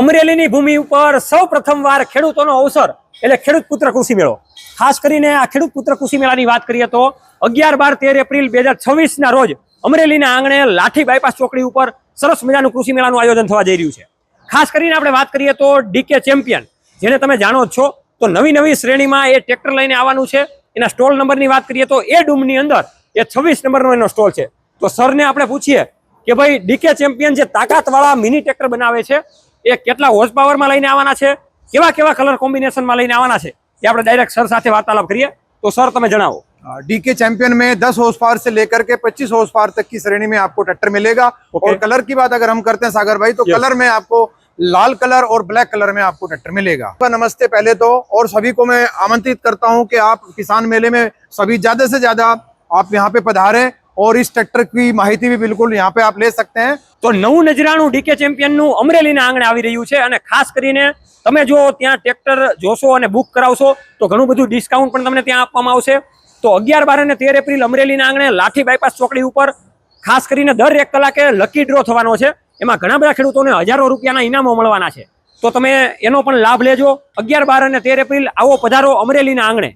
અમરેલીની ભૂમિ ઉપર સૌ પ્રથમવાર ખેડૂતોનો અવસર એટલે ખેડૂત પુત્ર કૃષિ મેળો. ખાસ કરીને આ ખેડૂત પુત્ર કૃષિ મેળાની વાત કરીએ તો 11, 12, 13 એપ્રિલ 2026ના રોજ અમરેલીના આંગણે લાઠી બાયપાસ ચોકડી ઉપર સરસ મજાનું કૃષિ મેળાનું આયોજન થવા જઈ રહ્યું છે. ખાસ કરીને આપણે વાત કરીએ તો ડીકે ચેમ્પિયન, જેને તમે જાણો જ છો, તો નવી શ્રેણીમાં એ ટ્રેક્ટર લઈને આવવાનું છે. એના સ્ટોલ નંબરની વાત કરીએ તો એ ડૂમની અંદર એ 26 નંબરનો એનો સ્ટોલ છે. તો સરને આપણે પૂછીએ કે ભાઈ ડીકે ચેમ્પિયન જે તાકાતવાળા મિની ટ્રેક્ટર બનાવે છે એ કેટલા હોર્સ પાવરમાં લઈને આવવાના છે, કેવા કેવા કલર કોમ્બિનેશનમાં લઈને આવવાના છે, એ આપણે ડાયરેક્ટ સર સાથે વાર્તાલાપ કરીએ. તો સર તમે જણાવો. डीके चैंपियन में 10 हॉर्स पावर से लेकर के 25 हॉर्स पावर तक की श्रेणी में आपको ट्रैक्टर मिलेगा। और कलर की बात अगर हम करते हैं सागर भाई, तो कलर में आपको लाल कलर और ब्लैक कलर में आपको ट्रैक्टर मिलेगा। नमस्ते पहले तो, और सभी को मैं आमंत्रित करता हूं कि आप किसान मेले में सभी ज्यादा से ज्यादा आप यहाँ पे पधारें और इस ट्रैक्टर की माहिती भी बिल्कुल यहाँ पे आप ले सकते हैं। તો નવું નજરાણું ડીકે ચેમ્પિયનનું અમરેલીના આંગણે આવી રહ્યું છે અને ખાસ કરીને તમે જો ત્યાં ટ્રેક્ટર જોશો અને બુક કરાવશો તો ઘણું બધું ડિસ્કાઉન્ટ પણ તમને ત્યાં આપવામાં આવશે. તો 11, 12 અને 13 એપ્રિલ અમરેલીના આંગણે લાઠી બાયપાસ ચોકડી ઉપર ખાસ કરીને દર 1 કલાકે લકી ડ્રો થવાનો છે. એમાં ઘણા બધા ખેડૂતોને હજારો રૂપિયાના ઇનામો મળવાના છે. તો તમે એનો પણ લાભ લેજો. 11, 12 અને 13 એપ્રિલ આવો પધારો અમરેલીના આંગણે.